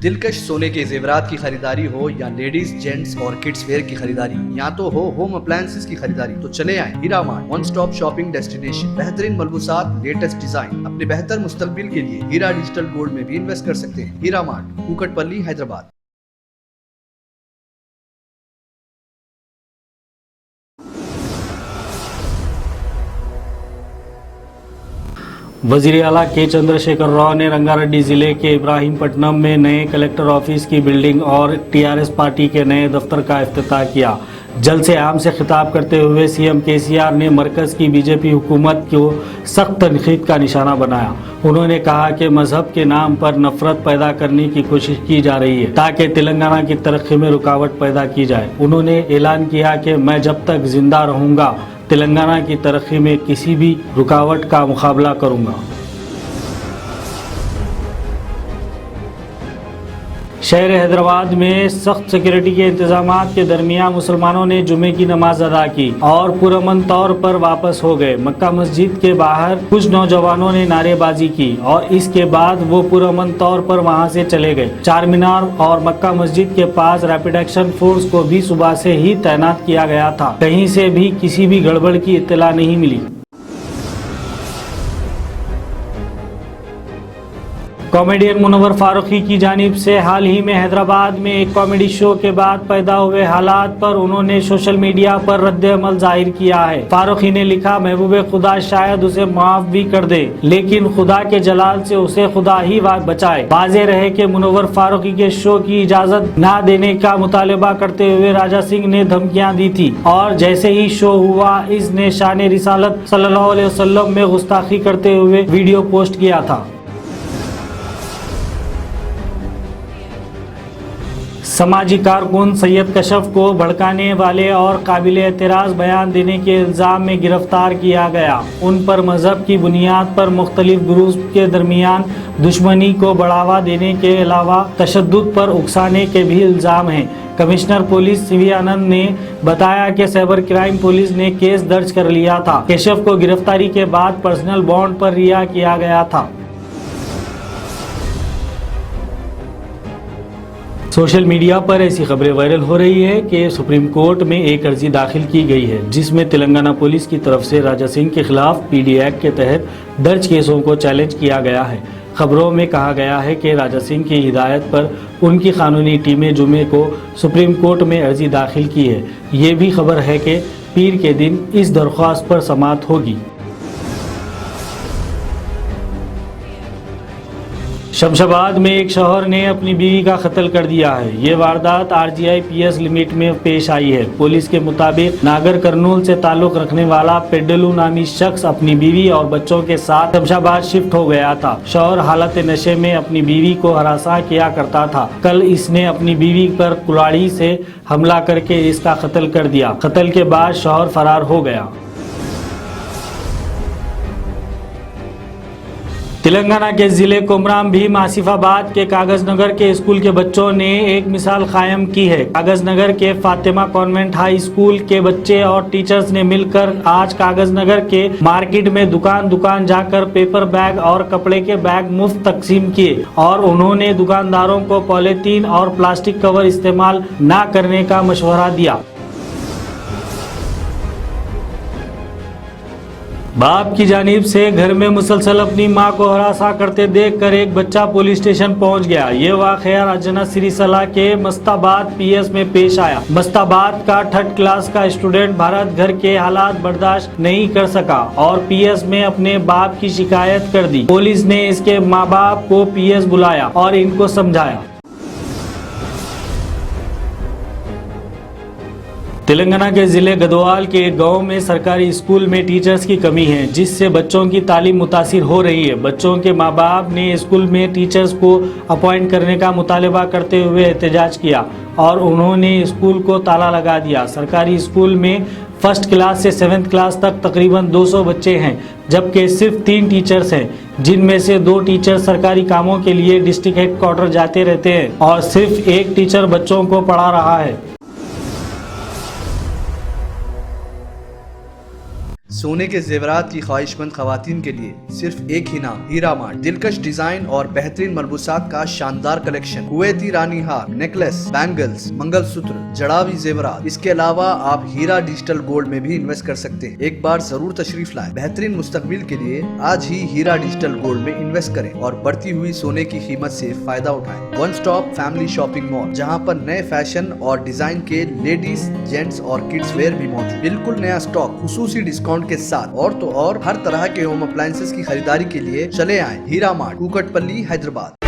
दिलकश सोने के जेवरात की खरीदारी हो या लेडीज जेंट्स और किड्स वेयर की खरीदारी, या तो हो होम अप्लायंसेस की खरीदारी, तो चले आए Heera mart, one stop shopping destination. बेहतरीन मलबूसात, लेटेस्ट डिजाइन, अपने बेहतर मुस्तकबिल के लिए हीरा डिजिटल गोल्ड में भी इन्वेस्ट कर सकते हैं। हीरा मार्ट, कुकटपल्ली, हैदराबाद। वजीर आला के चंद्रशेखर राव ने रंगारेड्डी जिले के इब्राहिमपट्टनम में नए कलेक्टर ऑफिस की बिल्डिंग और टीआरएस पार्टी के नए दफ्तर का इफ्तिताह किया। जल से आम से खिताब करते हुए सीएम केसीआर ने मरकज की बीजेपी हुकूमत को सख्त तनकीद का निशाना बनाया। उन्होंने कहा कि मजहब के नाम पर नफरत पैदा करने की कोशिश की जा रही है ताकि तेलंगाना की तरक्की में रुकावट पैदा की जाए। उन्होंने ऐलान किया कि मैं जब तक जिंदा रहूंगा तेलंगाना की तरक्की में किसी भी रुकावट का मुकाबला करूंगा। शहर हैदराबाद में सख्त सिक्योरिटी के इंतजामात के दरमियान मुसलमानों ने जुमे की नमाज अदा की और पुरअमन तौर पर वापस हो गए। मक्का मस्जिद के बाहर कुछ नौजवानों ने नारेबाजी की और इसके बाद वो पुरअमन तौर पर वहां से चले गए। चार मीनार और मक्का मस्जिद के पास रैपिड एक्शन फोर्स को भी सुबह से ही तैनात किया गया था। कहीं से भी किसी भी गड़बड़ की इत्तला नहीं मिली। कॉमेडियन मुनव्वर फारूकी की जानिब से हाल ही में हैदराबाद में एक कॉमेडी शो के बाद पैदा हुए हालात पर उन्होंने सोशल मीडिया पर रद्द-ए-अमल जाहिर किया है। फारूकी ने लिखा, महबूब खुदा शायद उसे माफ भी कर दे, लेकिन खुदा के जलाल से उसे खुदा ही बचाए। वाज़ेह रहे कि मुनव्वर फारूकी के शो की इजाजत न देने का मुतालबा करते हुए राजा सिंह ने धमकियां दी थी और जैसे ही शो हुआ इसने शान रिसालत सल्लल्लाहु अलैहि वसल्लम में गुस्ताखी करते हुए वीडियो पोस्ट किया था। समाजी कारकुन सैयद कशफ को भड़काने वाले और काबिल एतराज़ बयान देने के इल्ज़ाम में गिरफ्तार किया गया। उन पर मजहब की बुनियाद पर मुख्तलिफ ग्रुप्स के दरमियान दुश्मनी को बढ़ावा देने के अलावा तशद्दुद पर उकसाने के भी इल्ज़ाम हैं। कमिश्नर पुलिस सीवी आनंद ने बताया कि साइबर क्राइम पुलिस ने केस दर्ज कर लिया था। कशफ को गिरफ्तारी के बाद पर्सनल बॉन्ड पर रिहा किया गया था। सोशल मीडिया पर ऐसी खबरें वायरल हो रही है कि सुप्रीम कोर्ट में एक अर्जी दाखिल की गई है जिसमें तेलंगाना पुलिस की तरफ से राजा सिंह के खिलाफ पीडी एक्ट के तहत दर्ज केसों को चैलेंज किया गया है। खबरों में कहा गया है कि राजा सिंह की हिदायत पर उनकी कानूनी टीमें जुमे को सुप्रीम कोर्ट में अर्जी दाखिल की है। ये भी खबर है कि पीर के दिन इस दरख्वास्त पर समाअत होगी। शमशाबाद में एक शौहर ने अपनी बीवी का कत्ल कर दिया है। ये वारदात आरजीआई पीएस लिमिट में पेश आई है। पुलिस के मुताबिक नागर कर्नूल से ताल्लुक रखने वाला पेड्डलू नामी शख्स अपनी बीवी और बच्चों के साथ शमशाबाद शिफ्ट हो गया था। शौहर हालत नशे में अपनी बीवी को हरासा किया करता था। कल इसने अपनी बीवी पर कुल्हाड़ी से हमला करके इसका कत्ल कर दिया। कत्ल के बाद शौहर फरार हो गया। तेलंगाना के जिले कोमराम भीम आसिफाबाद के कागज नगर के स्कूल के बच्चों ने एक मिसाल कायम की है। कागज नगर के फातिमा कॉन्वेंट हाई स्कूल के बच्चे और टीचर्स ने मिलकर आज कागज नगर के मार्केट में दुकान दुकान जाकर पेपर बैग और कपड़े के बैग मुफ्त तकसीम किए और उन्होंने दुकानदारों को पॉलीथीन और प्लास्टिक कवर इस्तेमाल न करने का मशवरा दिया। बाप की जानिब से घर में मुसलसल अपनी मां को हरासा करते देखकर एक बच्चा पुलिस स्टेशन पहुंच गया। ये वाकया राजना सिरिसला के मस्ताबाद पीएस में पेश आया। मस्ताबाद का 3rd क्लास का स्टूडेंट भारत घर के हालात बर्दाश्त नहीं कर सका और पीएस में अपने बाप की शिकायत कर दी। पुलिस ने इसके माँ बाप को पीएस बुलाया और इनको समझाया। तेलंगाना के जिले गदवाल के एक गांव में सरकारी स्कूल में टीचर्स की कमी है जिससे बच्चों की तालीम मुतासिर हो रही है। बच्चों के माँ बाप ने स्कूल में टीचर्स को अपॉइंट करने का मुतालबा करते हुए एहतजाज किया और उन्होंने स्कूल को ताला लगा दिया। सरकारी स्कूल में 1st क्लास से 7th क्लास तक तकरीबन 200 बच्चे हैं जबकि सिर्फ 3 टीचर्स हैं, जिनमें से 2 टीचर सरकारी कामों के लिए डिस्ट्रिक्ट हेडक्वार्टर जाते रहते हैं और सिर्फ 1 टीचर बच्चों को पढ़ा रहा है। सोने के जेवरात की ख्वाहिशमंद खवातीन के लिए सिर्फ एक ही नाम, हीरा मार्ट। दिलकश डिजाइन और बेहतरीन मलबूसात का शानदार कलेक्शन, कुवैती रानी हार, नेकलेस, बैंगल्स, मंगलसूत्र, जड़ावी जेवरात। इसके अलावा आप हीरा डिजिटल गोल्ड में भी इन्वेस्ट कर सकते हैं। एक बार जरूर तशरीफ लाएं। बेहतरीन मुस्तकबिल के लिए आज ही हीरा डिजिटल गोल्ड में इन्वेस्ट करें और बढ़ती हुई सोने की कीमत से फायदा उठाएं। One stop family shopping mall, जहां पर नए फैशन और डिजाइन के लेडीज, जेंट्स और किड्स वेयर भी मौजूद। बिल्कुल नया स्टॉक, खुसूसी डिस्काउंट के साथ। और तो और हर तरह के होम अप्लायंसेस की खरीदारी के लिए चले आए हीरा मार्ट, कुकटपल्ली, हैदराबाद।